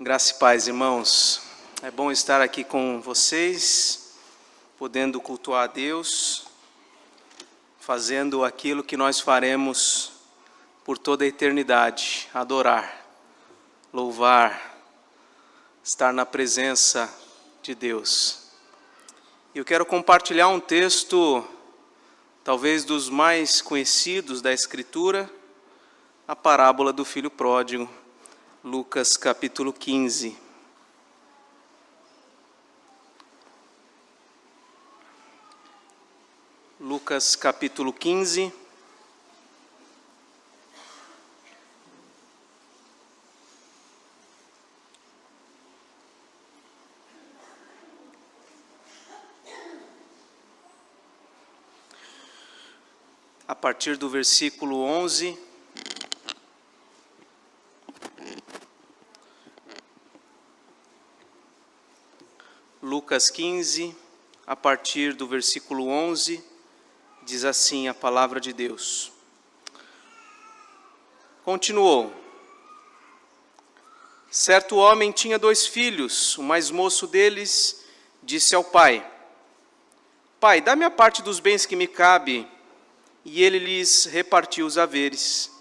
Graça e paz, irmãos. É bom estar aqui com vocês, podendo cultuar a Deus, fazendo aquilo que nós faremos por toda a eternidade: adorar, louvar, estar na presença de Deus. Eu quero compartilhar um texto, talvez dos mais conhecidos da Escritura, a parábola do filho pródigo, Lucas capítulo 15. Lucas capítulo 15. A partir do versículo 11. Lucas 15, a partir do versículo 11, diz assim a palavra de Deus. Continuou: certo homem tinha 2 filhos. O mais moço deles disse ao pai: Pai, dá-me a parte dos bens que me cabe. E ele lhes repartiu os haveres.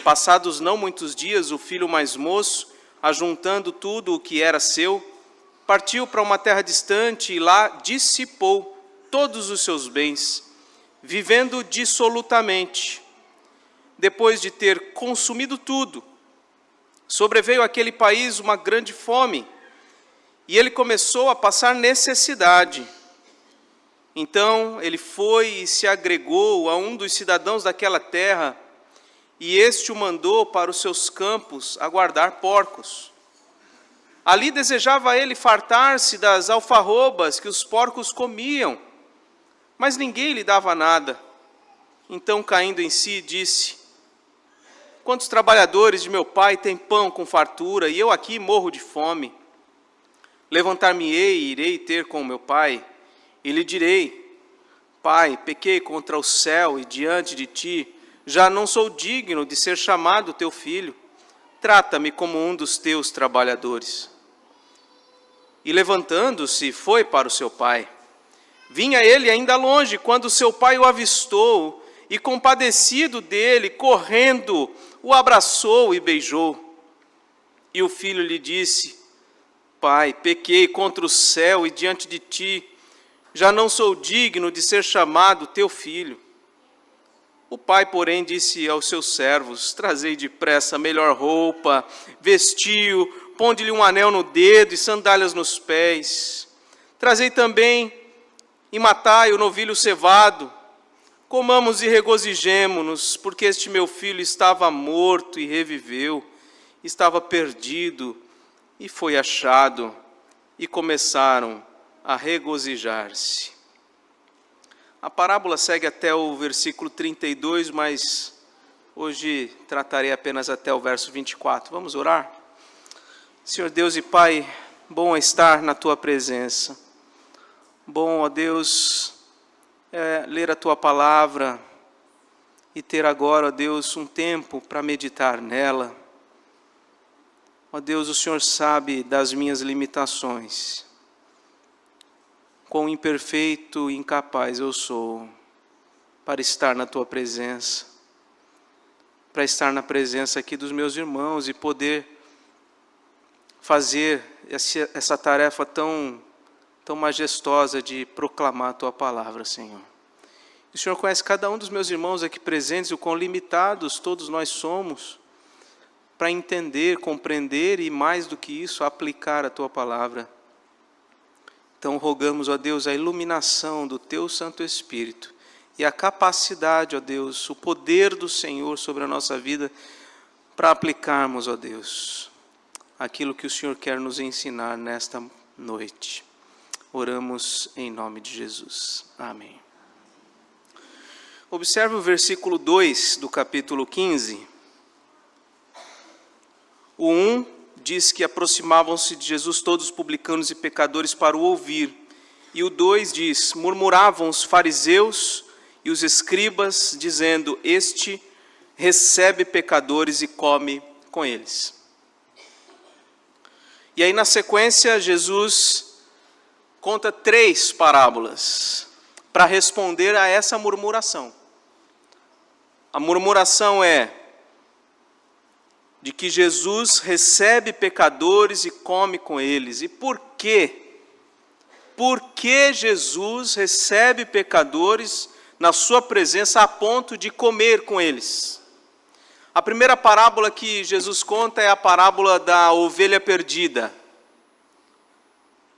Passados não muitos dias, o filho mais moço, ajuntando tudo o que era seu, partiu para uma terra distante e lá dissipou todos os seus bens, vivendo dissolutamente. Depois de ter consumido tudo, sobreveio àquele país uma grande fome, e ele começou a passar necessidade. Então ele foi e se agregou a um dos cidadãos daquela terra, e este o mandou para os seus campos a guardar porcos. Ali desejava ele fartar-se das alfarrobas que os porcos comiam, mas ninguém lhe dava nada. Então, caindo em si, disse: quantos trabalhadores de meu pai têm pão com fartura, e eu aqui morro de fome? Levantar-me-ei e irei ter com meu pai, e lhe direi: Pai, pequei contra o céu e diante de ti, já não sou digno de ser chamado teu filho. Trata-me como um dos teus trabalhadores. E levantando-se, foi para o seu pai. Vinha ele ainda longe, quando seu pai o avistou, e compadecido dele, correndo, o abraçou e beijou. E o filho lhe disse: Pai, pequei contra o céu e diante de ti, já não sou digno de ser chamado teu filho. O pai, porém, disse aos seus servos: trazei depressa a melhor roupa, vestiu, ponde-lhe um anel no dedo e sandálias nos pés. Trazei também e matai o novilho cevado. Comamos e regozijemo-nos, porque este meu filho estava morto e reviveu, estava perdido e foi achado. E começaram a regozijar-se. A parábola segue até o versículo 32, mas hoje tratarei apenas até o verso 24. Vamos orar? Senhor Deus e Pai, bom estar na Tua presença. Bom, ó Deus, ler a Tua palavra e ter agora, ó Deus, um tempo para meditar nela. Ó Deus, o Senhor sabe das minhas limitações. Quão imperfeito e incapaz eu sou para estar na Tua presença, para estar na presença aqui dos meus irmãos e poder fazer essa tarefa tão majestosa de proclamar a Tua palavra, Senhor. O Senhor conhece cada um dos meus irmãos aqui presentes, o quão limitados todos nós somos para entender, compreender e, mais do que isso, aplicar a Tua palavra. Então rogamos, ó Deus, a iluminação do Teu Santo Espírito e a capacidade, ó Deus, o poder do Senhor sobre a nossa vida para aplicarmos, ó Deus, aquilo que o Senhor quer nos ensinar nesta noite. Oramos em nome de Jesus. Amém. Observe o versículo 2 do capítulo 15. O 1 diz que aproximavam-se de Jesus todos os publicanos e pecadores para o ouvir. E o 2 diz: murmuravam os fariseus e os escribas, dizendo: este recebe pecadores e come com eles. E aí, na sequência, Jesus conta 3 parábolas para responder a essa murmuração. A murmuração é de que Jesus recebe pecadores e come com eles. E por quê? Por que Jesus recebe pecadores na sua presença a ponto de comer com eles? A primeira parábola que Jesus conta é a parábola da ovelha perdida.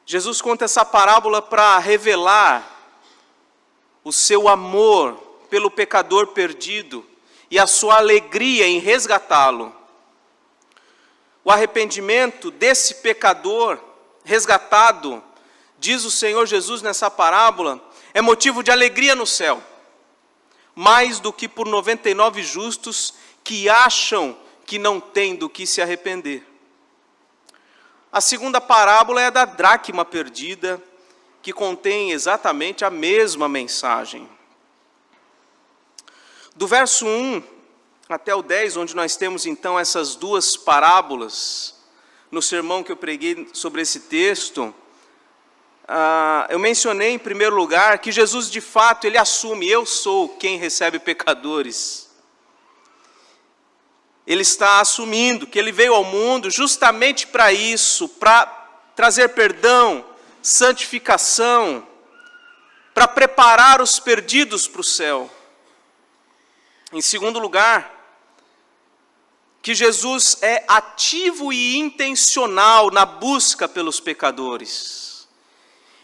Jesus conta essa parábola para revelar o seu amor pelo pecador perdido e a sua alegria em resgatá-lo. O arrependimento desse pecador resgatado, diz o Senhor Jesus nessa parábola, é motivo de alegria no céu, mais do que por 99 justos que acham que não têm do que se arrepender. A segunda parábola é a da dracma perdida, que contém exatamente a mesma mensagem. Do verso 1 até o 10, onde nós temos então essas 2 parábolas, no sermão que eu preguei sobre esse texto, eu mencionei em primeiro lugar que Jesus de fato, ele assume: eu sou quem recebe pecadores. Ele está assumindo que ele veio ao mundo justamente para isso, para trazer perdão, santificação, para preparar os perdidos para o céu. Em segundo lugar, que Jesus é ativo e intencional na busca pelos pecadores.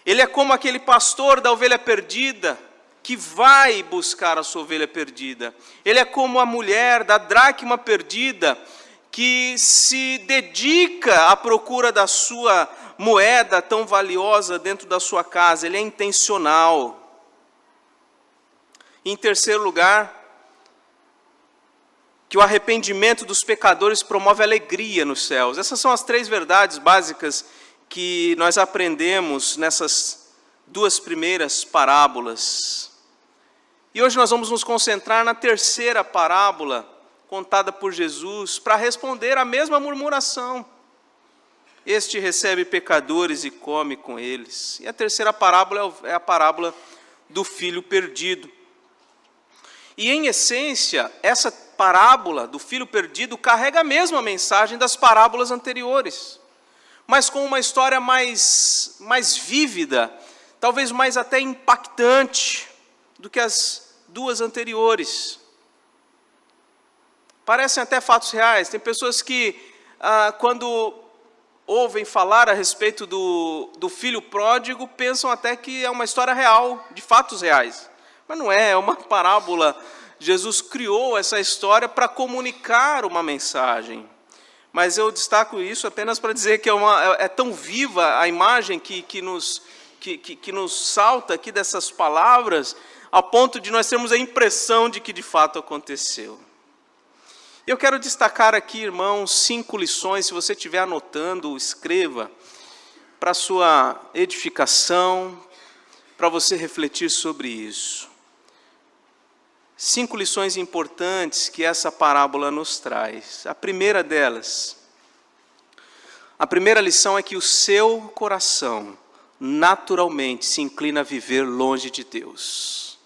Ele é como aquele pastor da ovelha perdida, que vai buscar a sua ovelha perdida. Ele é como a mulher da dracma perdida, que se dedica à procura da sua moeda tão valiosa dentro da sua casa. Ele é intencional. Em terceiro lugar, que o arrependimento dos pecadores promove alegria nos céus. Essas são as 3 verdades básicas que nós aprendemos nessas 2 primeiras parábolas. E hoje nós vamos nos concentrar na terceira parábola contada por Jesus para responder a mesma murmuração. Este recebe pecadores e come com eles. E a terceira parábola é a parábola do filho perdido. E em essência, essa parábola do filho perdido carrega a mesma mensagem das parábolas anteriores, mas com uma história mais vívida, talvez mais até impactante do que as 2 anteriores. Parecem até fatos reais. Tem pessoas que, quando ouvem falar a respeito do filho pródigo, pensam até que é uma história real, de fatos reais. Mas não é uma parábola. Jesus criou essa história para comunicar uma mensagem. Mas eu destaco isso apenas para dizer que é tão viva a imagem que nos salta aqui dessas palavras, a ponto de nós termos a impressão de que de fato aconteceu. Eu quero destacar aqui, irmãos, 5 lições. Se você estiver anotando, escreva, para sua edificação, para você refletir sobre isso. 5 lições importantes que essa parábola nos traz. A primeira delas, a primeira lição é que o seu coração naturalmente se inclina a viver longe de Deus.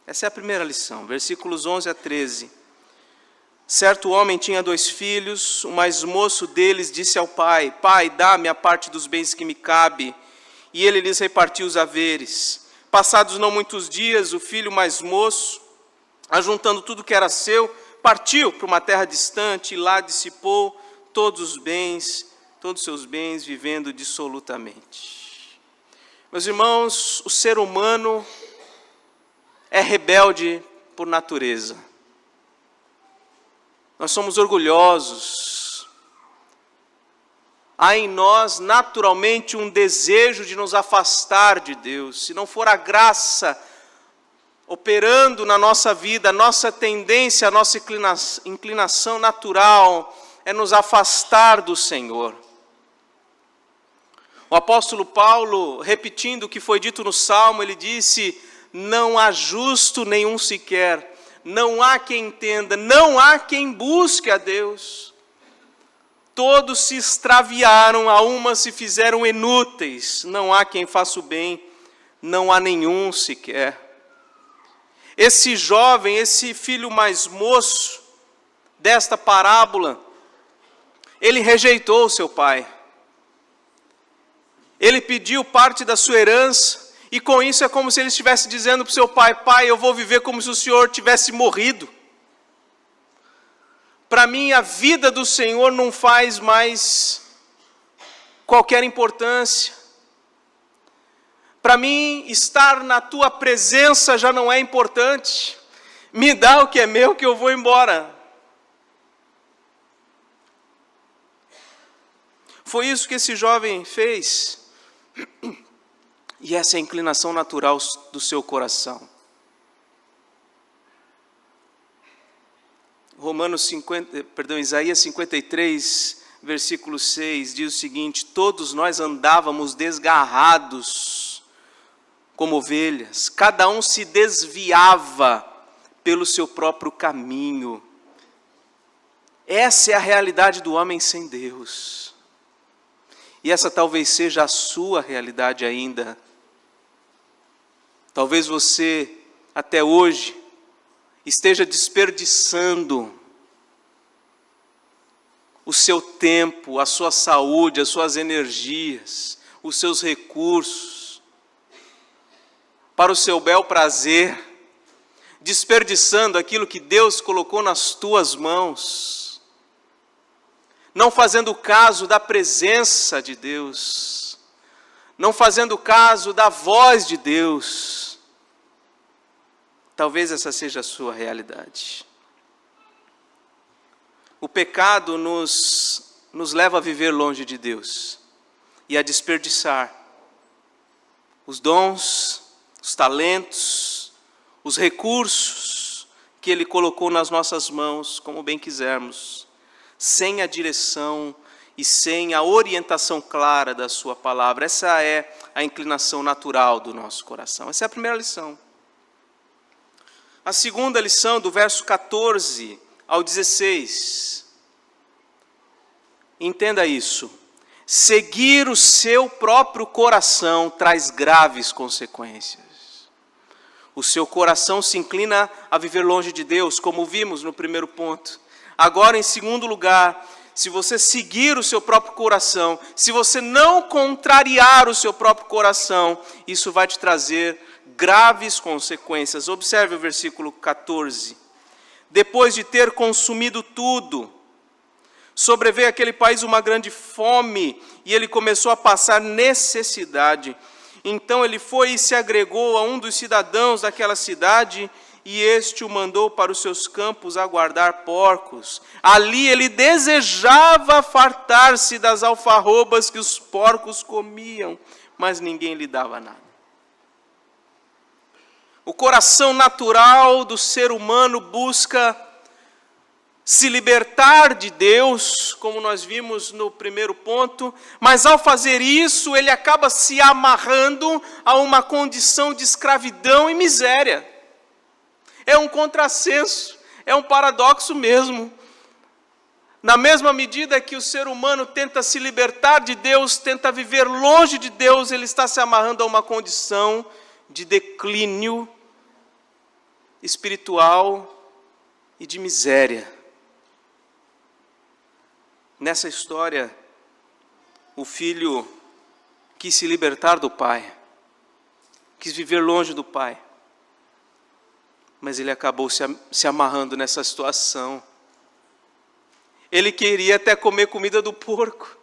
Essa é a primeira lição, versículos 11 a 13. Certo homem tinha 2 filhos, o mais moço deles disse ao pai: pai, dá-me a parte dos bens que me cabe. E ele lhes repartiu os haveres. Passados não muitos dias, o filho mais moço, ajuntando tudo que era seu, partiu para uma terra distante e lá dissipou todos os seus bens, vivendo dissolutamente. Meus irmãos, o ser humano é rebelde por natureza. Nós somos orgulhosos. Há em nós naturalmente um desejo de nos afastar de Deus. Se não for a graça operando na nossa vida, a nossa tendência, a nossa inclinação natural é nos afastar do Senhor. O apóstolo Paulo, repetindo o que foi dito no Salmo, ele disse: não há justo nenhum sequer, não há quem entenda, não há quem busque a Deus. Todos se extraviaram, a uma se fizeram inúteis, não há quem faça o bem, não há nenhum sequer. Esse jovem, esse filho mais moço desta parábola, ele rejeitou o seu pai. Ele pediu parte da sua herança, e com isso é como se ele estivesse dizendo para o seu pai: pai, eu vou viver como se o Senhor tivesse morrido. Para mim, a vida do Senhor não faz mais qualquer importância. Para mim, estar na tua presença já não é importante. Me dá o que é meu, que eu vou embora. Foi isso que esse jovem fez. E essa é a inclinação natural do seu coração. Isaías 53, versículo 6, diz o seguinte: todos nós andávamos desgarrados como ovelhas, cada um se desviava pelo seu próprio caminho. Essa é a realidade do homem sem Deus. E essa talvez seja a sua realidade ainda. Talvez você, até hoje, esteja desperdiçando o seu tempo, a sua saúde, as suas energias, os seus recursos, para o seu bel prazer, desperdiçando aquilo que Deus colocou nas tuas mãos, não fazendo caso da presença de Deus, não fazendo caso da voz de Deus. Talvez essa seja a sua realidade. O pecado nos leva a viver longe de Deus e a desperdiçar os dons, os talentos, os recursos que Ele colocou nas nossas mãos, como bem quisermos, sem a direção e sem a orientação clara da sua palavra. Essa é a inclinação natural do nosso coração. Essa é a primeira lição. A segunda lição, do verso 14 ao 16. Entenda isso. Seguir o seu próprio coração traz graves consequências. O seu coração se inclina a viver longe de Deus, como vimos no primeiro ponto. Agora, em segundo lugar, se você seguir o seu próprio coração, se você não contrariar o seu próprio coração, isso vai te trazer graves consequências. Observe o versículo 14. Depois de ter consumido tudo, sobreveio àquele país uma grande fome, e ele começou a passar necessidade. Então ele foi e se agregou a um dos cidadãos daquela cidade, e este o mandou para os seus campos a guardar porcos. Ali ele desejava fartar-se das alfarrobas que os porcos comiam, mas ninguém lhe dava nada. O coração natural do ser humano busca se libertar de Deus, como nós vimos no primeiro ponto, mas ao fazer isso, ele acaba se amarrando a uma condição de escravidão e miséria. É um contrassenso, é um paradoxo mesmo. Na mesma medida que o ser humano tenta se libertar de Deus, tenta viver longe de Deus, ele está se amarrando a uma condição de declínio espiritual e de miséria. Nessa história, o filho quis se libertar do pai, quis viver longe do pai, mas ele acabou se amarrando nessa situação. Ele queria até comer comida do porco.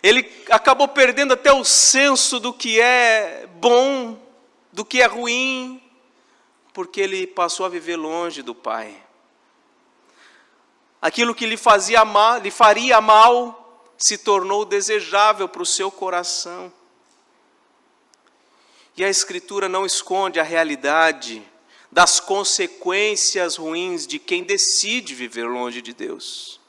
Ele acabou perdendo até o senso do que é bom, do que é ruim, porque ele passou a viver longe do pai. Aquilo que lhe faria mal, se tornou desejável para o seu coração. E a Escritura não esconde a realidade das consequências ruins de quem decide viver longe de Deus.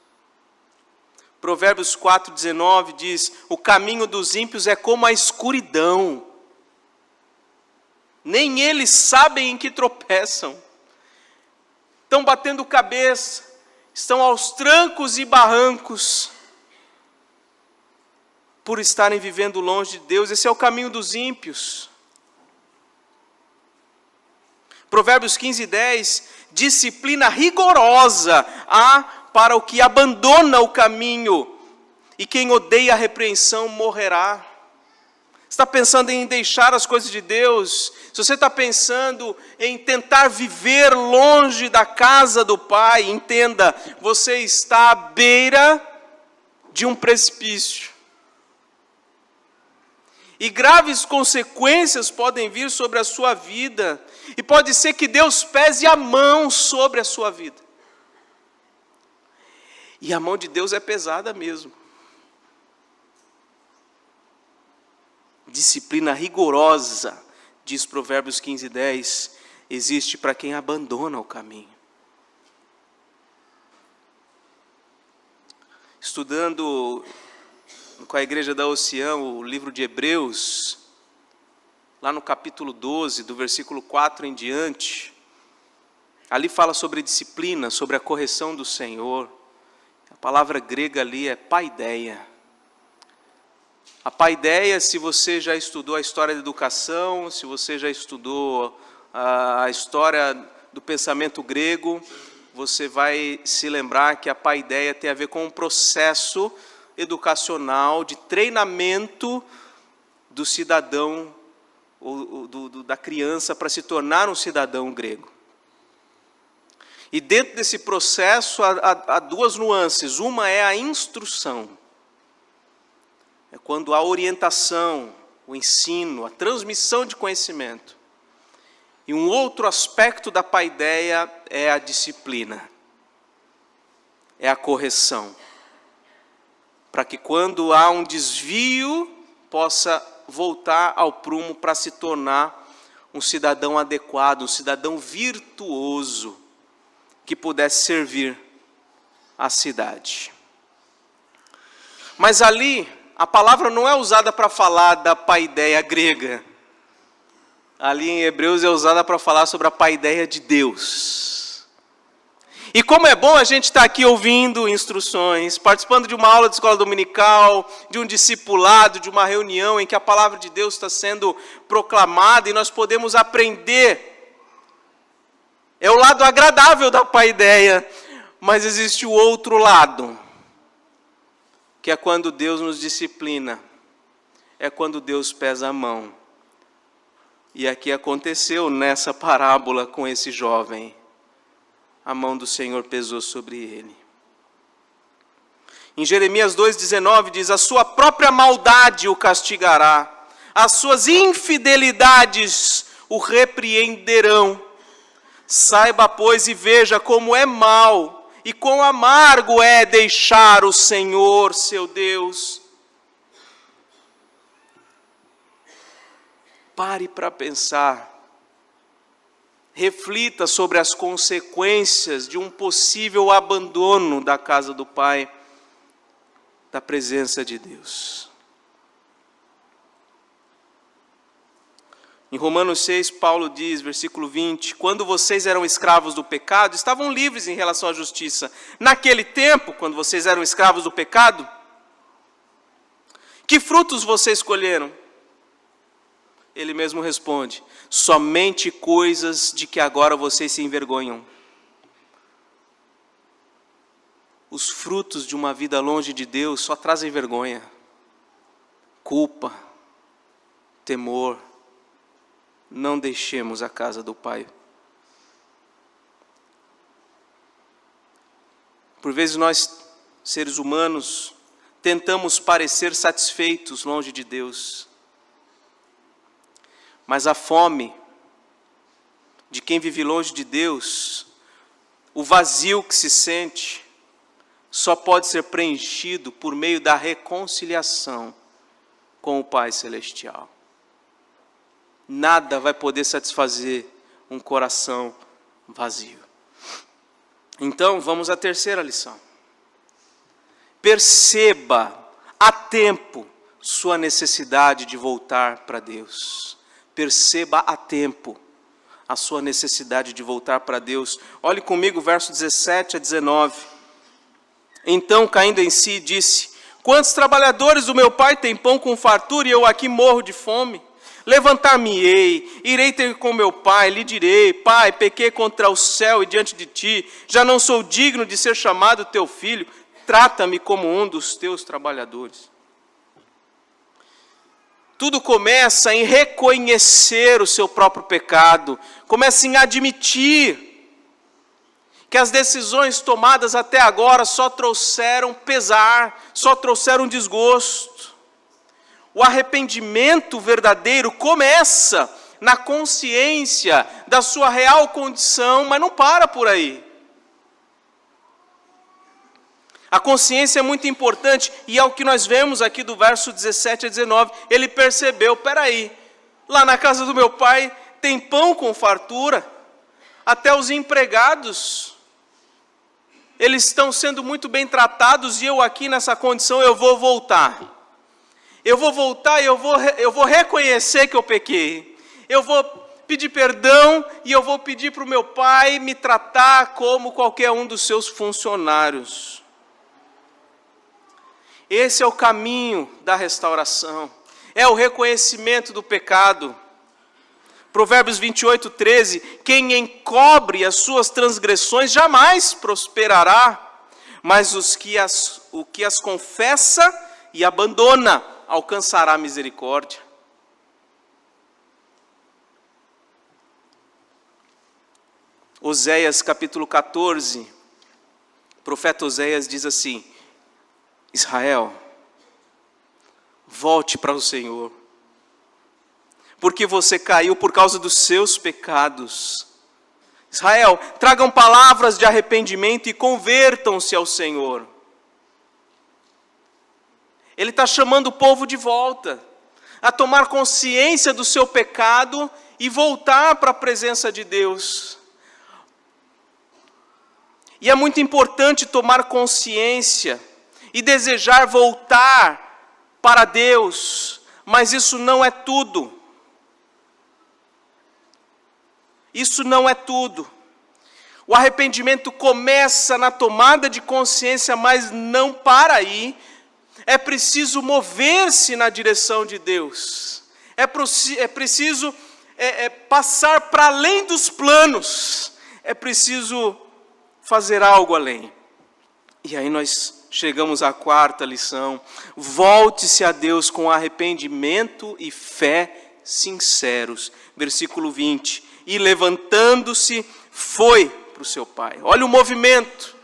Provérbios 4,19 diz: o caminho dos ímpios é como a escuridão. Nem eles sabem em que tropeçam. Estão batendo cabeça, estão aos trancos e barrancos, por estarem vivendo longe de Deus. Esse é o caminho dos ímpios. Provérbios 15:10, disciplina rigorosa há para o que abandona o caminho, e quem odeia a repreensão morrerá. Você está pensando em deixar as coisas de Deus? Se você está pensando em tentar viver longe da casa do Pai, entenda, você está à beira de um precipício. E graves consequências podem vir sobre a sua vida, e pode ser que Deus pese a mão sobre a sua vida. E a mão de Deus é pesada mesmo. Disciplina rigorosa, diz Provérbios 15:10, existe para quem abandona o caminho. Estudando com a igreja da Oceão o livro de Hebreus, lá no capítulo 12, do versículo 4 em diante, ali fala sobre disciplina, sobre a correção do Senhor. A palavra grega ali é paideia. A paideia, se você já estudou a história da educação, se você já estudou a história do pensamento grego, você vai se lembrar que a paideia tem a ver com um processo educacional de treinamento do cidadão, ou da criança, para se tornar um cidadão grego. E dentro desse processo há duas nuances. Uma é a instrução. É quando a orientação, o ensino, a transmissão de conhecimento. E um outro aspecto da paideia é a disciplina. É a correção. Para que quando há um desvio, possa voltar ao prumo para se tornar um cidadão adequado, um cidadão virtuoso, que pudesse servir a cidade. Mas ali, a palavra não é usada para falar da paideia grega. Ali em Hebreus é usada para falar sobre a paideia de Deus. E como é bom a gente estar aqui ouvindo instruções, participando de uma aula de escola dominical, de um discipulado, de uma reunião em que a palavra de Deus está sendo proclamada e nós podemos aprender. É o lado agradável da paideia, mas existe o outro lado, que é quando Deus nos disciplina, é quando Deus pesa a mão. E aqui aconteceu nessa parábola com esse jovem. A mão do Senhor pesou sobre ele. Em Jeremias 2,19 diz: a sua própria maldade o castigará, as suas infidelidades o repreenderão. Saiba, pois, e veja como é mau e quão amargo é deixar o Senhor, seu Deus. Pare para pensar. Reflita sobre as consequências de um possível abandono da casa do Pai, da presença de Deus. Em Romanos 6, Paulo diz, versículo 20, quando vocês eram escravos do pecado, estavam livres em relação à justiça. Naquele tempo, quando vocês eram escravos do pecado, que frutos vocês colheram? Ele mesmo responde, somente coisas de que agora vocês se envergonham. Os frutos de uma vida longe de Deus só trazem vergonha, culpa, temor. Não deixemos a casa do Pai. Por vezes nós, seres humanos, tentamos parecer satisfeitos longe de Deus. Mas a fome de quem vive longe de Deus, o vazio que se sente, só pode ser preenchido por meio da reconciliação com o Pai Celestial. Nada vai poder satisfazer um coração vazio. Então, vamos à terceira lição. Perceba a tempo sua necessidade de voltar para Deus. Perceba a tempo a sua necessidade de voltar para Deus. Olhe comigo, verso 17 a 19. Então, caindo em si, disse: quantos trabalhadores do meu pai têm pão com fartura e eu aqui morro de fome? Levantar-me-ei, irei ter com meu pai, lhe direi: pai, pequei contra o céu e diante de ti, já não sou digno de ser chamado teu filho, trata-me como um dos teus trabalhadores. Tudo começa em reconhecer o seu próprio pecado, começa em admitir que as decisões tomadas até agora só trouxeram pesar, só trouxeram desgosto. O arrependimento verdadeiro começa na consciência da sua real condição, mas não para por aí. A consciência é muito importante, e é o que nós vemos aqui do verso 17 a 19. Ele percebeu: peraí, lá na casa do meu pai tem pão com fartura, até os empregados, eles estão sendo muito bem tratados, e eu aqui nessa condição, eu vou voltar. Eu vou voltar e eu vou reconhecer que eu pequei. Eu vou pedir perdão e eu vou pedir para o meu pai me tratar como qualquer um dos seus funcionários. Esse é o caminho da restauração, é o reconhecimento do pecado. Provérbios 28, 13, quem encobre as suas transgressões jamais prosperará, mas o que as confessa e abandona alcançará misericórdia. Oséias capítulo 14, o profeta Oséias diz assim: Israel, volte para o Senhor, porque você caiu por causa dos seus pecados. Israel, tragam palavras de arrependimento e convertam-se ao Senhor. Ele está chamando o povo de volta, a tomar consciência do seu pecado e voltar para a presença de Deus. E é muito importante tomar consciência e desejar voltar para Deus, mas isso não é tudo. Isso não é tudo. O arrependimento começa na tomada de consciência, mas não para aí. É preciso mover-se na direção de Deus. É preciso passar para além dos planos. É preciso fazer algo além. E aí nós chegamos à quarta lição: volte-se a Deus com arrependimento e fé sinceros. Versículo 20: e levantando-se, foi para o seu pai. Olha o movimento.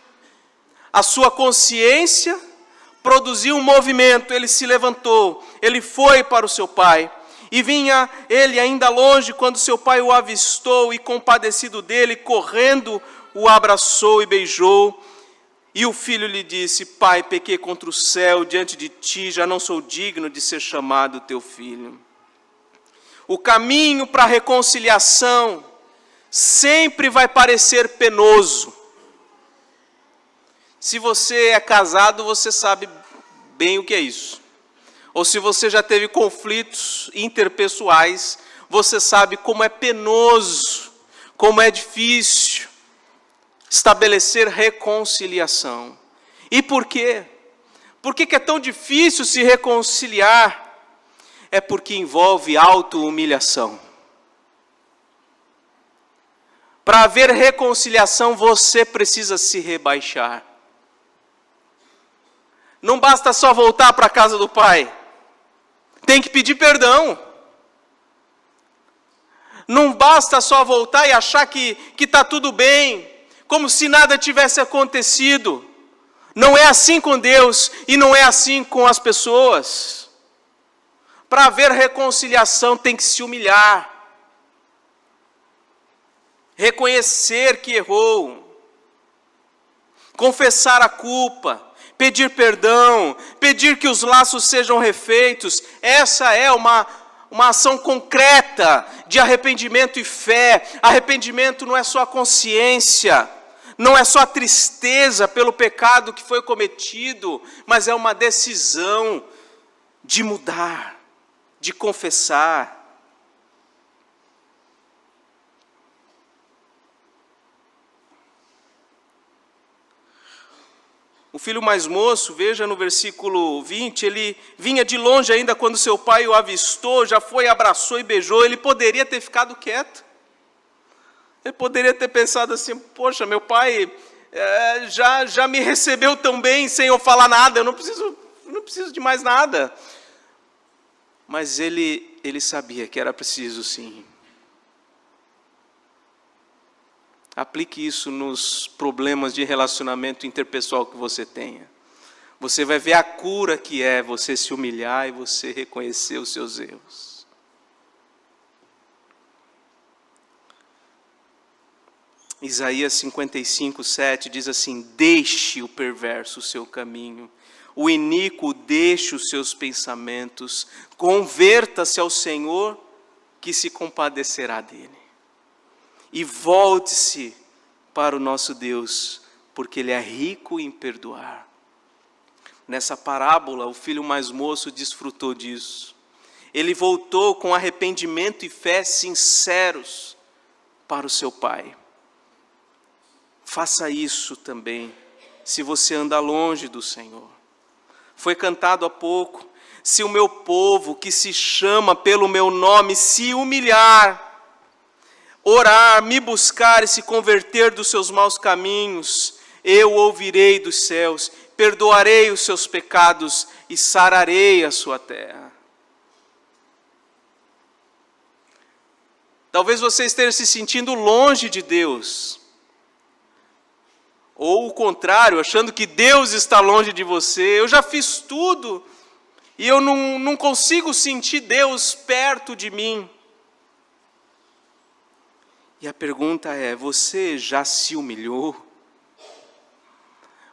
A sua consciência produziu um movimento, ele se levantou, ele foi para o seu pai. E vinha ele ainda longe, quando seu pai o avistou, e compadecido dele, correndo, o abraçou e beijou. E o filho lhe disse: pai, pequei contra o céu, diante de ti, já não sou digno de ser chamado teu filho. O caminho para a reconciliação sempre vai parecer penoso. Se você é casado, você sabe bem o que é isso. Ou se você já teve conflitos interpessoais, você sabe como é penoso, como é difícil estabelecer reconciliação. E por quê? Por que é tão difícil se reconciliar? É porque envolve auto-humilhação. Para haver reconciliação, você precisa se rebaixar. Não basta só voltar para a casa do pai. Tem que pedir perdão. Não basta só voltar e achar que está tudo bem, como se nada tivesse acontecido. Não é assim com Deus e não é assim com as pessoas. Para haver reconciliação tem que se humilhar. Reconhecer que errou. Confessar a culpa. Pedir perdão. Pedir que os laços sejam refeitos. Essa é uma ação concreta de arrependimento e fé. Arrependimento não é só a consciência. Não é só a tristeza pelo pecado que foi cometido, mas é uma decisão de mudar, de confessar. O filho mais moço, veja no versículo 20, ele vinha de longe ainda quando seu pai o avistou, já foi, abraçou e beijou. Ele poderia ter ficado quieto. Ele poderia ter pensado assim, poxa, meu pai já me recebeu tão bem sem eu falar nada, eu não preciso de mais nada. Mas ele sabia que era preciso sim. Aplique isso nos problemas de relacionamento interpessoal que você tenha. Você vai ver a cura que é você se humilhar e você reconhecer os seus erros. Isaías 55:7 diz assim: deixe o perverso o seu caminho, o iníquo deixe os seus pensamentos, converta-se ao Senhor, que se compadecerá dele. E volte-se para o nosso Deus, porque Ele é rico em perdoar. Nessa parábola, o filho mais moço desfrutou disso. Ele voltou com arrependimento e fé sinceros para o seu pai. Faça isso também, se você anda longe do Senhor. Foi cantado há pouco: se o meu povo, que se chama pelo meu nome, se humilhar, orar, me buscar e se converter dos seus maus caminhos, eu ouvirei dos céus, perdoarei os seus pecados e sararei a sua terra. Talvez você esteja se sentindo longe de Deus, ou o contrário, achando que Deus está longe de você. Eu já fiz tudo e eu não consigo sentir Deus perto de mim. E a pergunta é: você já se humilhou?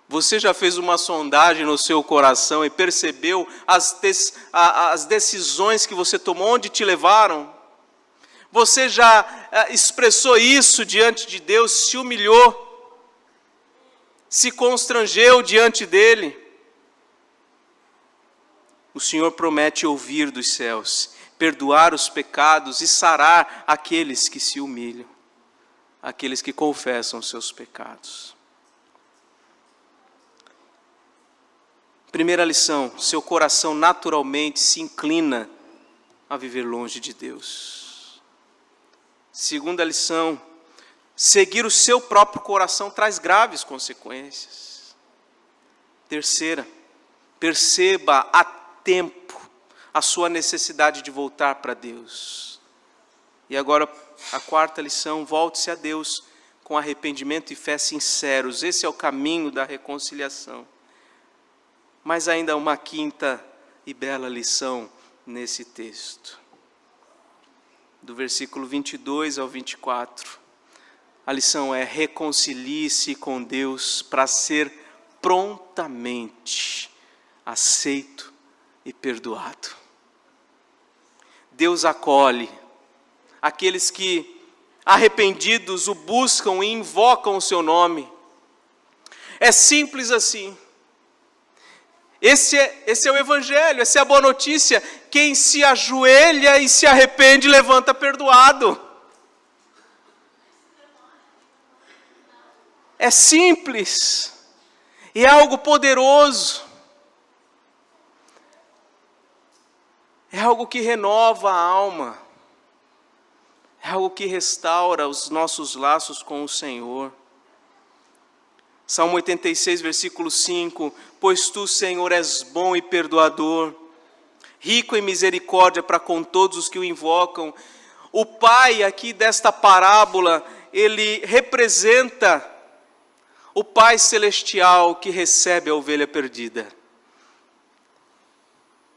Você já fez uma sondagem no seu coração e percebeu as decisões que você tomou, onde te levaram? Você já expressou isso diante de Deus, se humilhou? Se constrangeu diante dele? O Senhor promete ouvir dos céus, perdoar os pecados e sarar aqueles que se humilham, aqueles que confessam seus pecados. Primeira lição: seu coração naturalmente se inclina a viver longe de Deus. Segunda lição: seguir o seu próprio coração traz graves consequências. Terceira: perceba a tempo a sua necessidade de voltar para Deus. E agora, a quarta lição: volte-se a Deus com arrependimento e fé sinceros. Esse é o caminho da reconciliação. Mas ainda uma quinta e bela lição nesse texto. Do versículo 22 ao 24. A lição é: reconcilie-se com Deus para ser prontamente aceito e perdoado. Deus acolhe aqueles que, arrependidos, o buscam e invocam o seu nome. É simples assim. Esse é o Evangelho, essa é a boa notícia. Quem se ajoelha e se arrepende, levanta perdoado. É simples, e é algo poderoso. É algo que renova a alma. É algo que restaura os nossos laços com o Senhor. Salmo 86, versículo 5: pois tu, Senhor, és bom e perdoador, rico em misericórdia para com todos os que o invocam. O pai aqui desta parábola, ele representa o Pai Celestial que recebe a ovelha perdida.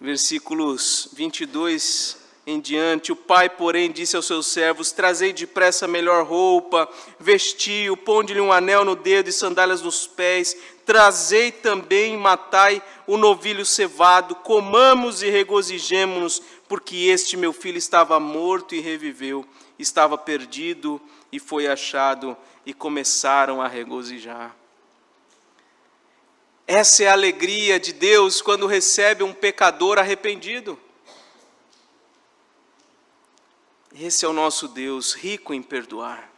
Versículos 22 em diante: o pai, porém, disse aos seus servos: trazei depressa a melhor roupa, vestiu, ponde-lhe um anel no dedo e sandálias nos pés, trazei também e matai o novilho cevado, comamos e regozijemo-nos, porque este meu filho estava morto e reviveu, estava perdido e foi achado, e começaram a regozijar. Essa é a alegria de Deus quando recebe um pecador arrependido. Esse é o nosso Deus, rico em perdoar.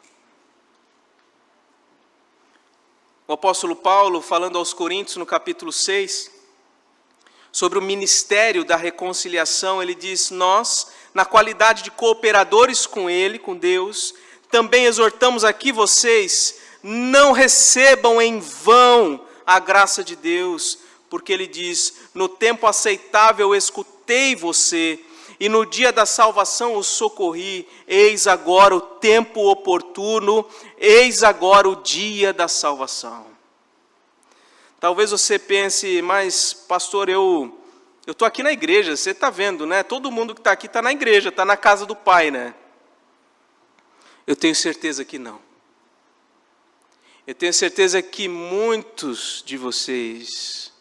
O apóstolo Paulo, falando aos Coríntios no capítulo 6, sobre o ministério da reconciliação, ele diz: nós, na qualidade de cooperadores com Ele, com Deus, também exortamos aqui vocês, não recebam em vão a graça de Deus, porque Ele diz: no tempo aceitável escutei você, e no dia da salvação o socorri, eis agora o tempo oportuno, eis agora o dia da salvação. Talvez você pense: mas pastor, eu estou aqui na igreja, você está vendo, né? Todo mundo que está aqui está na igreja, está na casa do Pai, né? Eu tenho certeza que não. Eu tenho certeza que muitos de vocês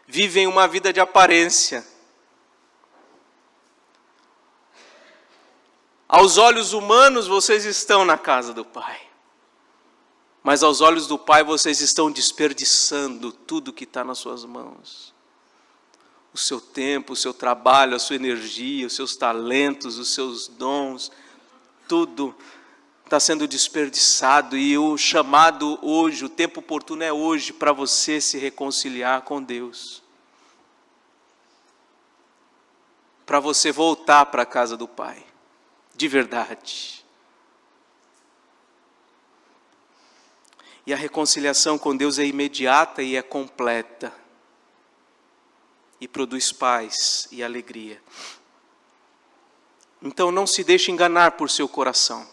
vivem uma vida de aparência. Aos olhos humanos, vocês estão na casa do Pai. Mas aos olhos do Pai, vocês estão desperdiçando tudo que está nas suas mãos. O seu tempo, o seu trabalho, a sua energia, os seus talentos, os seus dons, tudo está sendo desperdiçado, e o chamado hoje, o tempo oportuno é hoje para você se reconciliar com Deus. Para você voltar para a casa do Pai, de verdade. E a reconciliação com Deus é imediata e é completa. E produz paz e alegria. Então não se deixe enganar por seu coração.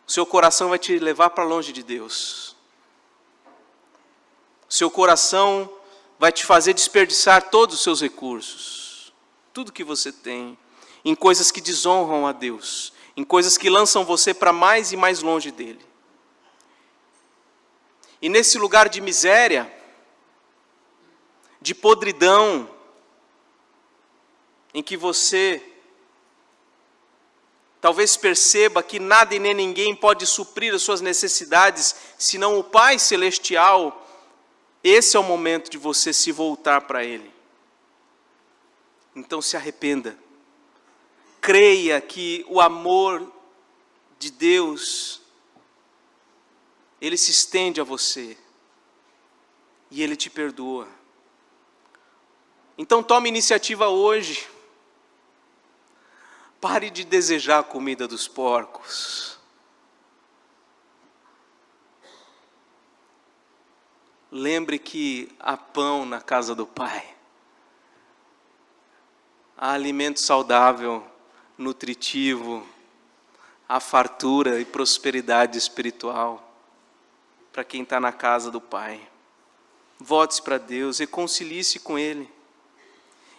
O seu coração vai te levar para longe de Deus. O seu coração vai te fazer desperdiçar todos os seus recursos, tudo que você tem, em coisas que desonram a Deus, em coisas que lançam você para mais e mais longe dele. E nesse lugar de miséria, de podridão, em que você talvez perceba que nada e nem ninguém pode suprir as suas necessidades, senão o Pai Celestial, esse é o momento de você se voltar para Ele. Então se arrependa. Creia que o amor de Deus, Ele se estende a você. E Ele te perdoa. Então tome iniciativa hoje. Pare de desejar a comida dos porcos. Lembre que há pão na casa do Pai. Há alimento saudável, nutritivo, há fartura e prosperidade espiritual para quem está na casa do Pai. Volte-se para Deus, reconcilie-se com Ele.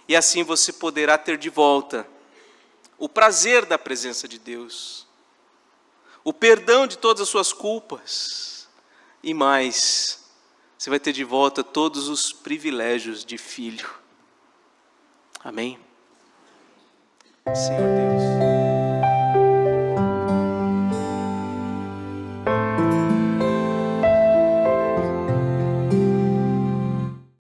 E assim você poderá ter de volta o prazer da presença de Deus, o perdão de todas as suas culpas, e mais, você vai ter de volta todos os privilégios de filho. Amém? Senhor Deus.